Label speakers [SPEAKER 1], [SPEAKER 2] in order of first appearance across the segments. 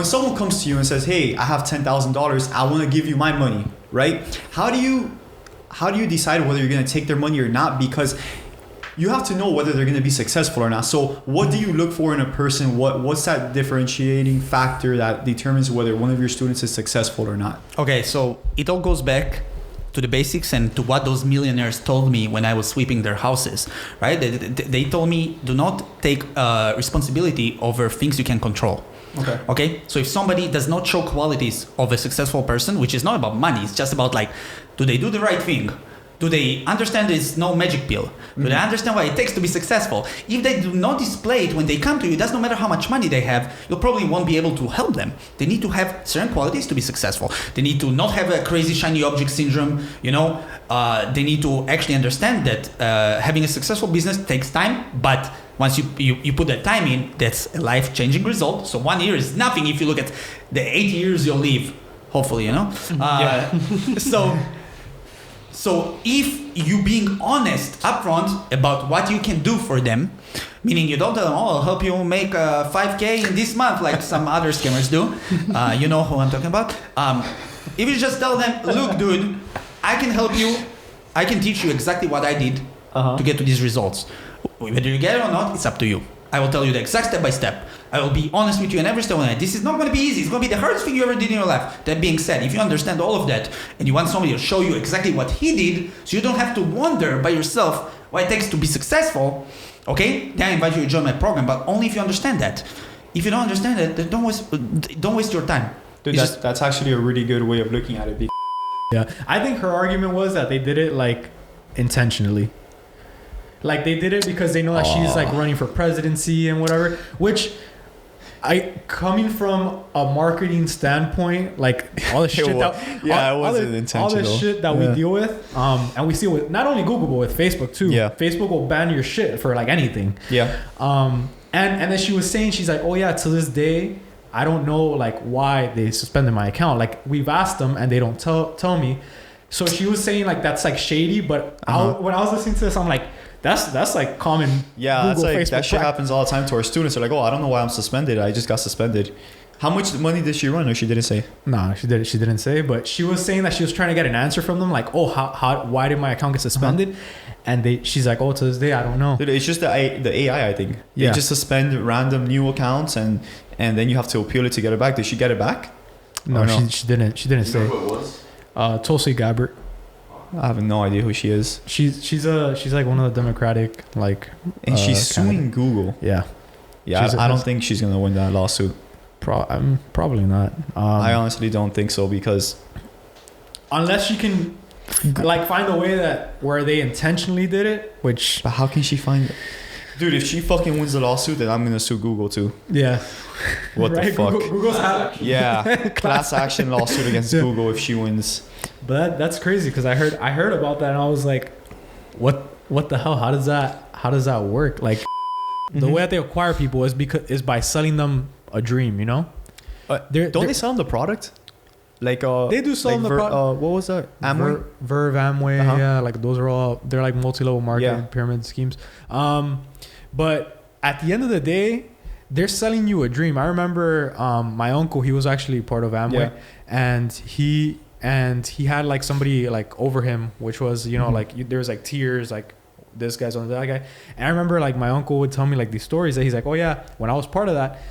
[SPEAKER 1] when someone comes to you and says, hey, I have $10,000, I want to give you my money, right? How do you decide whether you're going to take their money or not? Because you have to know whether they're going to be successful or not. So what do you look for in a person? What's that differentiating factor that determines whether one of your students is successful or not?
[SPEAKER 2] Okay, so it all goes back to the basics and to what those millionaires told me when I was sweeping their houses, right? They told me, do not take responsibility over things you can control. Okay. So if somebody does not show qualities of a successful person, which is not about money, it's just about like, do they do the right thing? Do they understand there's no magic pill? Do they understand what it takes to be successful? If they do not display it when they come to you, it doesn't matter how much money they have, you probably won't be able to help them. They need to have certain qualities to be successful. They need to not have a crazy shiny object syndrome, you know. They need to actually understand that having a successful business takes time, but once you put that time in, that's a life-changing result. So 1 year is nothing if you look at the 8 years you'll live, hopefully, you know. So if you being honest upfront about what you can do for them, meaning you don't tell them, I'll help you make 5K in this month like some other scammers do. You know who I'm talking about. If you just tell them, look, dude, I can help you. I can teach you exactly what I did to get to these results. Whether you get it or not, it's up to you. I will tell you the exact step by step. I will be honest with you in every step of the night. This is not going to be easy. It's going to be the hardest thing you ever did in your life. That being said, if you understand all of that and you want somebody to show you exactly what he did, so you don't have to wonder by yourself what it takes to be successful, okay? Then I invite you to join my program, but only if you understand that. If you don't understand it, then don't waste your time.
[SPEAKER 1] Dude, that's actually a really good way of looking at it.
[SPEAKER 3] Yeah, I think her argument was that they did it like intentionally. Like they did it because they know that she's like running for presidency and whatever, which coming from a marketing standpoint, like all the shit all the shit that we deal with, and we see it with not only Google but with Facebook too. Yeah. Facebook will ban your shit for like anything.
[SPEAKER 1] Yeah.
[SPEAKER 3] And then she was saying, she's like, oh yeah, to this day, I don't know like why they suspended my account. Like we've asked them and they don't tell me. So she was saying like that's like shady, but when I was listening to this, I'm like, that's like common.
[SPEAKER 1] Yeah,
[SPEAKER 3] Google,
[SPEAKER 1] that's like
[SPEAKER 3] Facebook
[SPEAKER 1] that shit happens all the time to our students. They're like, oh, I don't know why I'm suspended. I just got suspended. How much money did she run? Or she didn't say?
[SPEAKER 3] No, she didn't say. But she was saying that she was trying to get an answer from them, like, oh, why did my account get suspended? And she's like, oh, to this day, I don't know.
[SPEAKER 1] Dude, it's just the AI, I think. They just suspend random new accounts and then you have to appeal it to get it back. Did she get it back?
[SPEAKER 3] No, she didn't. She didn't say.
[SPEAKER 4] You know who it was?
[SPEAKER 3] Tulsi Gabbard.
[SPEAKER 1] I have no idea who she is.
[SPEAKER 3] She's like one of the Democratic like.
[SPEAKER 1] And she's suing Google.
[SPEAKER 3] Yeah.
[SPEAKER 1] Yeah, I don't think she's gonna win that lawsuit.
[SPEAKER 3] Probably not.
[SPEAKER 1] I honestly don't think so because
[SPEAKER 3] unless she can like find a way that where they intentionally did it, which.
[SPEAKER 1] But how can she find it? Dude, if she fucking wins the lawsuit, then I'm gonna sue Google too.
[SPEAKER 3] Yeah.
[SPEAKER 1] What the fuck?
[SPEAKER 3] Google's
[SPEAKER 1] yeah, class action lawsuit against Google if she wins.
[SPEAKER 3] But that's crazy because I heard about that and I was like, what the hell? How does that work? Like the way that they acquire people is by selling them a dream, you know?
[SPEAKER 1] Don't they sell them the product? Like
[SPEAKER 3] they do sell them the product.
[SPEAKER 1] What was that? Amway?
[SPEAKER 3] Verve, Amway, yeah. Like those are all they're like multi-level marketing pyramid schemes. But at the end of the day, they're selling you a dream. I remember my uncle, he was actually part of Amway, and he had like somebody like over him, which was, you know, like there was like tiers, like this guy's on that guy. And I remember like my uncle would tell me like these stories that he's like, oh yeah, when I was part of that,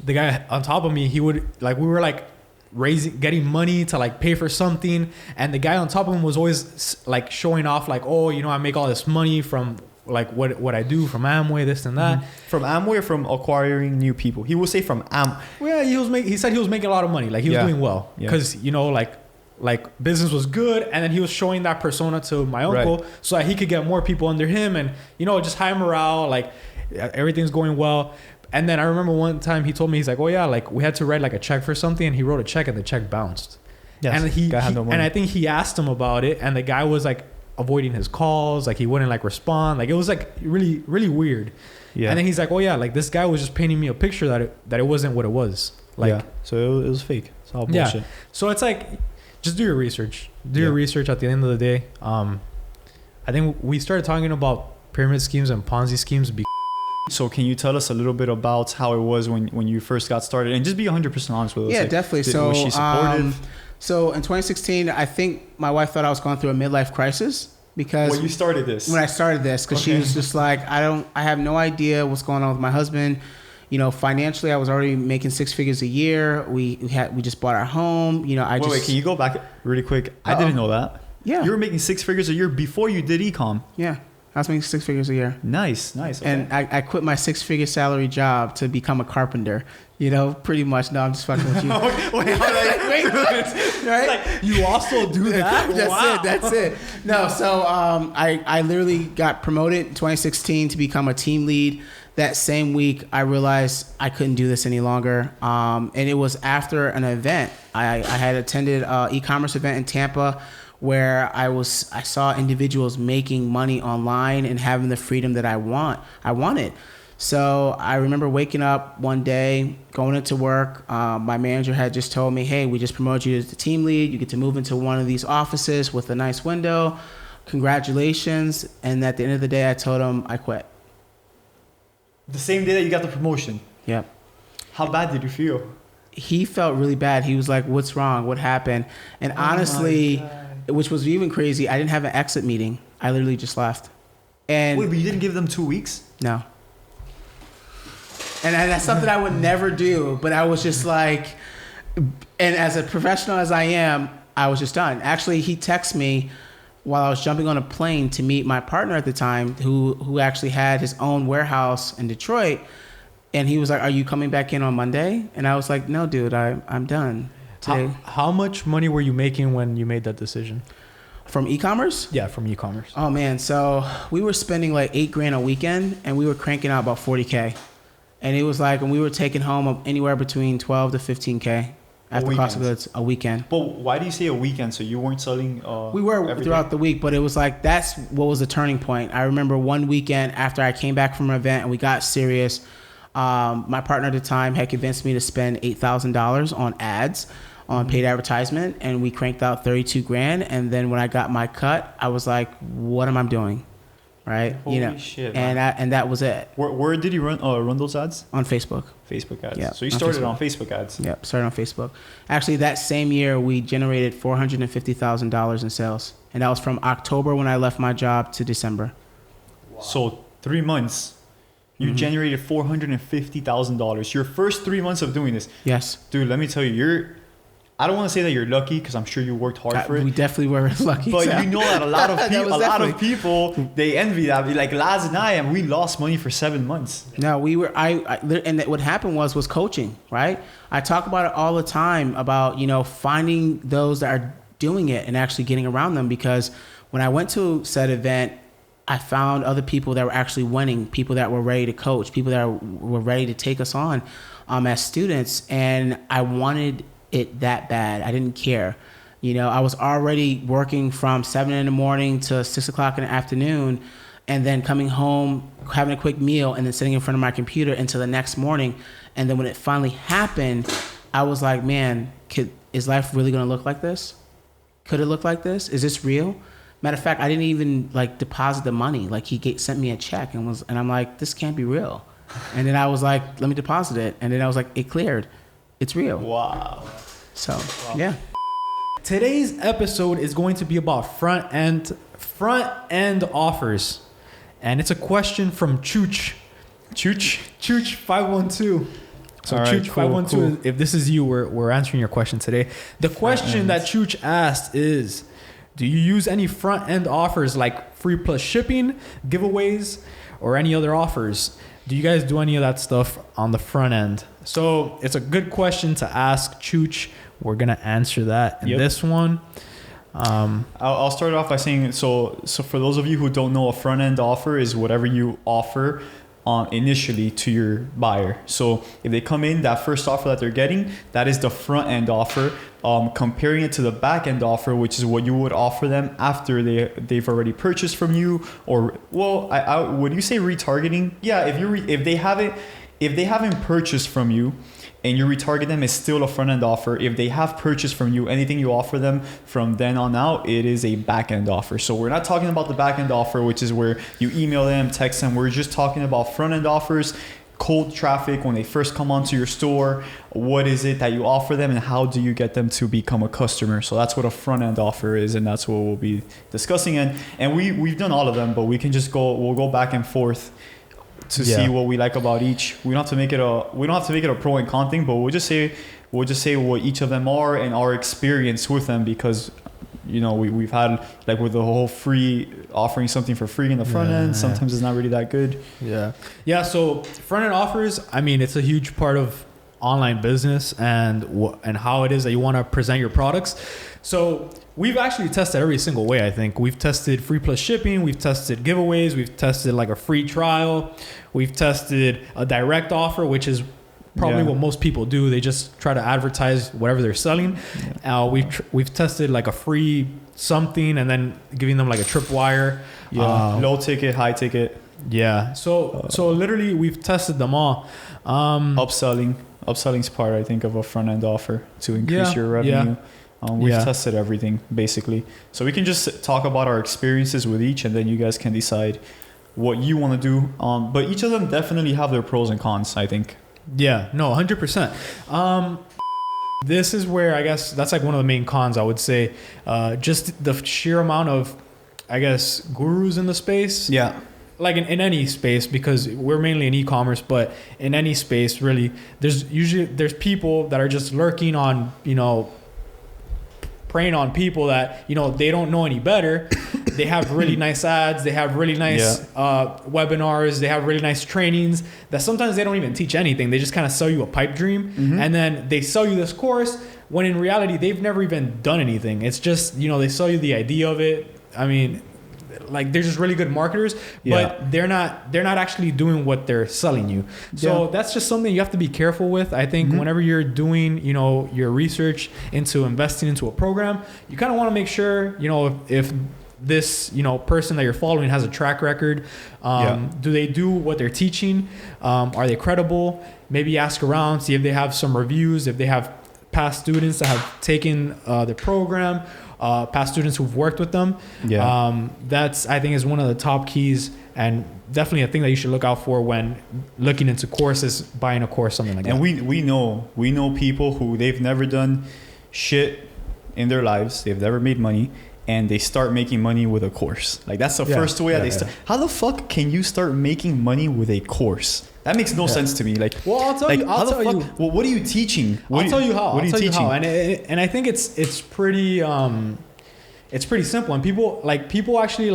[SPEAKER 3] the guy on top of me, he would like, we were like getting money to like pay for something, and the guy on top of him was always like showing off like, oh, you know, I make all this money from like what I do from Amway, this and that.
[SPEAKER 1] From Amway or from acquiring new people? He will say from Amway.
[SPEAKER 3] Well, he said he was making a lot of money, like he was doing well because you know like business was good, and then he was showing that persona to my uncle so that he could get more people under him, and you know, just high morale, like everything's going well. And then I remember one time he told me, he's like, oh yeah, like we had to write like a check for something, and he wrote a check and the check bounced. Yes, and and I think he asked him about it, and the guy was like avoiding his calls, like he wouldn't like respond, like it was like really, really weird. Yeah. And then he's like, oh yeah, like this guy was just painting me a picture that it wasn't what it was. Like,
[SPEAKER 1] so it was fake. It's all bullshit.
[SPEAKER 3] Yeah. So it's like, just do your research. Do your research at the end of the day. I think we started talking about pyramid schemes and Ponzi schemes
[SPEAKER 1] So can you tell us a little bit about how it was when you first got started, and just be 100% honest with us?
[SPEAKER 4] Yeah,
[SPEAKER 1] like,
[SPEAKER 4] definitely.
[SPEAKER 1] Was she supportive?
[SPEAKER 4] So in 2016, I think my wife thought I was going through a midlife crisis because
[SPEAKER 1] When you started this.
[SPEAKER 4] When I started this, because she was just like, I have no idea what's going on with my husband. You know, financially, I was already making 6 figures a year. We just bought our home. You know,
[SPEAKER 1] Wait, can you go back really quick? I didn't know that.
[SPEAKER 4] Yeah.
[SPEAKER 1] You were making 6 figures a year before you did Ecom.
[SPEAKER 4] Yeah. I was making 6 figures a year.
[SPEAKER 1] Nice. Okay.
[SPEAKER 4] And I quit my 6-figure salary job to become a carpenter. You know, pretty much. No, I'm just fucking with you.
[SPEAKER 1] Wait,
[SPEAKER 4] right?
[SPEAKER 1] Like, you also do that?
[SPEAKER 4] That's it. No, so I literally got promoted in 2016 to become a team lead. That same week, I realized I couldn't do this any longer. And it was after an event. I had attended an e-commerce event in Tampa where I saw individuals making money online and having the freedom that I wanted. So I remember waking up one day, going into work. My manager had just told me, hey, we just promoted you as the team lead. You get to move into one of these offices with a nice window. Congratulations. And at the end of the day, I told him I quit.
[SPEAKER 1] The same day that you got the promotion?
[SPEAKER 4] Yep.
[SPEAKER 1] How bad did you feel?
[SPEAKER 4] He felt really bad. He was like, what's wrong? What happened? And honestly, which was even crazy, I didn't have an exit meeting. I literally just left. And
[SPEAKER 1] wait, but you didn't give them 2 weeks?
[SPEAKER 4] No. And that's something I would never do. But I was just like, and as a professional as I am, I was just done. Actually, he texted me while I was jumping on a plane to meet my partner at the time, who actually had his own warehouse in Detroit. And he was like, are you coming back in on Monday? And I was like, no, dude, I'm done today.
[SPEAKER 3] How much money were you making when you made that decision?
[SPEAKER 4] From e-commerce?
[SPEAKER 3] Yeah, from e-commerce.
[SPEAKER 4] Oh, man. So we were spending like $8,000 a weekend, and we were cranking out about $40K. And it was like, and we were taking home anywhere between $12 to $15K after cost of goods a weekend.
[SPEAKER 1] But why do you say a weekend? So you weren't selling
[SPEAKER 4] we were throughout the week, but it was like, that's what was the turning point. I remember one weekend after I came back from an event and we got serious, my partner at the time had convinced me to spend $8,000 on ads, on paid advertisement, and we cranked out $32,000. And then when I got my cut, I was like, what am I doing? Right?
[SPEAKER 1] Holy shit, man.
[SPEAKER 4] And that was it.
[SPEAKER 1] Where did you run those ads?
[SPEAKER 4] On Facebook.
[SPEAKER 1] Facebook ads.
[SPEAKER 4] Yeah.
[SPEAKER 1] So you started on Facebook ads.
[SPEAKER 4] Yep, started on Facebook. Actually, that same year, we generated $450,000 in sales. And that was from October when I left my job to December.
[SPEAKER 1] Wow. So 3 months, you generated $450,000. Your first 3 months of doing this.
[SPEAKER 4] Yes.
[SPEAKER 1] Dude, let me tell you, I don't want to say that you're lucky because I'm sure you worked hard for it.
[SPEAKER 4] We definitely were lucky.
[SPEAKER 1] But you know that a lot of people, they envy that. Like Laz and I, and we lost money for 7 months.
[SPEAKER 4] No, we were. And what happened was coaching, right? I talk about it all the time about, finding those that are doing it and actually getting around them. Because when I went to said event, I found other people that were actually winning, people that were ready to coach, people that were ready to take us on as students, and I wanted it that bad. I didn't care. I was already working from 7 in the morning to 6 o'clock in the afternoon, and then coming home, having a quick meal, and then sitting in front of my computer until the next morning. And then when it finally happened, I was like, man, is life really going to look like this? Could it look like this? Is this real? Matter of fact, I didn't even deposit the money. He sent me a check and I'm like, this can't be real. And then I was like, let me deposit it. And then I was like, it cleared. It's real.
[SPEAKER 1] Wow.
[SPEAKER 4] So, yeah.
[SPEAKER 3] Today's episode is going to be about front end offers. And it's a question from Chooch 512. So
[SPEAKER 1] right,
[SPEAKER 3] Chooch 512,
[SPEAKER 1] cool.
[SPEAKER 3] if this is you, we're answering your question today. The question that Chooch asked is, do you use any front end offers like free plus shipping, giveaways, or any other offers? Do you guys do any of that stuff on the front end? So it's a good question to ask, Chooch. We're going to answer that in this one.
[SPEAKER 1] I'll start off by saying, so for those of you who don't know, a front end offer is whatever you offer initially to your buyer. So if they come in, that first offer that they're getting, that is the front end offer. Comparing it to the back end offer, which is what you would offer them after they've already purchased from you, or would you say retargeting? Yeah, if they haven't purchased from you and you retarget them, it's still a front end offer. If they have purchased from you, anything you offer them from then on out, it is a back end offer. So we're not talking about the back end offer, which is where you email them, text them. We're just talking about front end offers, cold traffic when they first come onto your store. What is it that you offer them, and how do you get them to become a customer? So that's what a front end offer is, and that's what we'll be discussing. And we've done all of them, but we'll go back and forth to see what we like about each. We don't have to make it a pro and con thing, but we'll just say what each of them are and our experience with them, because we've had, like, with the whole free, offering something for free in the front end, sometimes it's not really that good.
[SPEAKER 3] So front end offers, I mean, it's a huge part of online business and how it is that you want to present your products. So we've actually tested every single way. I think we've tested free plus shipping, we've tested giveaways, we've tested like a free trial, we've tested a direct offer, which is probably what most people do. They just try to advertise whatever they're selling. We've tested like a free something and then giving them like a tripwire.
[SPEAKER 1] Low ticket, high ticket.
[SPEAKER 3] So literally we've tested them all.
[SPEAKER 1] Upselling's part, I think, of a front end offer to increase your revenue. We've tested everything basically. So we can just talk about our experiences with each, and then you guys can decide what you want to do. But each of them definitely have their pros and cons, I think.
[SPEAKER 3] 100%. This is where I guess that's like one of the main cons, I would say. Just the sheer amount of, I guess, gurus in the space. Like in any space, because we're mainly in e-commerce, but in any space really, there's people that are just lurking on, preying on people that, they don't know any better. They have really nice ads, they have really nice webinars, they have really nice trainings that sometimes they don't even teach anything. They just kind of sell you a pipe dream, and then they sell you this course when in reality they've never even done anything. It's just, they sell you the idea of it. I mean, like, they're just really good marketers, but they're not actually doing what they're selling you. So that's just something you have to be careful with. I think whenever you're doing, your research into investing into a program, you kind of want to make sure, if this, person that you're following has a track record. Do they do what they're teaching? Are they credible? Maybe ask around, see if they have some reviews, if they have past students that have taken the program, past students who've worked with them. That's, I think, is one of the top keys, and definitely a thing that you should look out for when looking into courses, buying a course, something like that.
[SPEAKER 1] And we know people who they've never done shit in their lives, they've never made money, and they start making money with a course. Like, that's the first way they start. How the fuck can you start making money with a course? That makes no sense to me. Like,
[SPEAKER 3] well, I'll tell you.
[SPEAKER 1] Well, what are you teaching?
[SPEAKER 3] I'll tell you how.
[SPEAKER 1] What are you teaching?
[SPEAKER 3] And I think it's pretty simple. And people actually,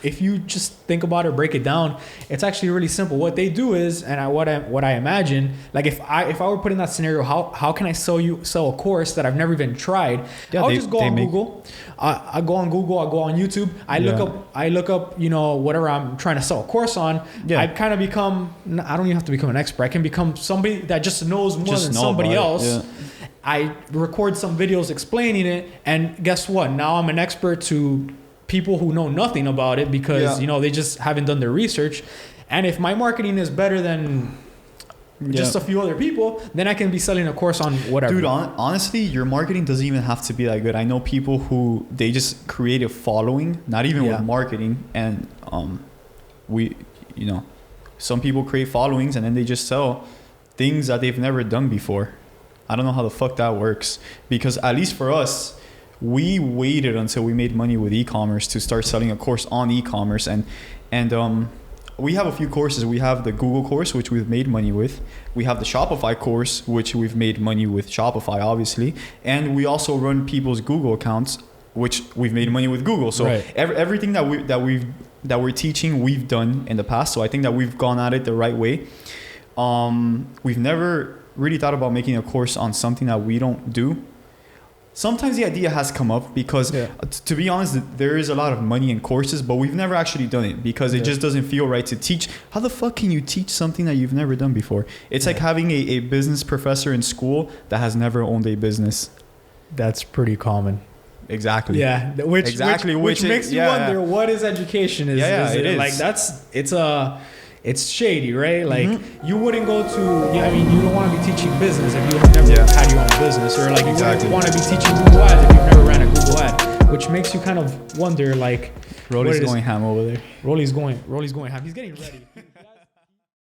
[SPEAKER 3] if you just think about it, break it down, it's actually really simple. What they do is, and what I imagine, like, if I were put in that scenario, how can I sell a course that I've never even tried? I'll just go on Google. I go on Google. I go on YouTube. I look up, whatever I'm trying to sell a course on. I kind of become. I don't even have to become an expert. I can become somebody that just knows more than somebody else. I record some videos explaining it, and guess what? Now I'm an expert to people who know nothing about it, because they just haven't done their research. And if my marketing is better than just a few other people, then I can be selling a course on whatever.
[SPEAKER 1] Dude, honestly, your marketing doesn't even have to be that good. I know people who they just create a following, not even with marketing, and some people create followings and then they just sell things that they've never done before. I don't know how the fuck that works, because at least for us, we waited until we made money with e-commerce to start selling a course on e-commerce, and we have a few courses. We have the Google course, which we've made money with. We have the Shopify course, which we've made money with Shopify, obviously, and we also run people's Google accounts, which we've made money with Google. So everything that we're teaching, we've done in the past. So I think that we've gone at it the right way. We've never really thought about making a course on something that we don't do. Sometimes the idea has come up because to be honest, there is a lot of money in courses, but we've never actually done it because it just doesn't feel right to teach. How the fuck can you teach something that you've never done before? It's like having a business professor in school that has never owned a business.
[SPEAKER 3] That's pretty common.
[SPEAKER 1] Exactly.
[SPEAKER 3] Yeah. Which makes you wonder, what is education? It is. Like, it's shady, right? Like you wouldn't go to, I mean, you don't want to be teaching business if you've never had your own business, or like you wouldn't want to be teaching Google Ads if you've never ran a Google ad, which makes you kind of wonder, like,
[SPEAKER 1] Rolly's going ham over there.
[SPEAKER 3] Rolly's going ham. He's getting ready.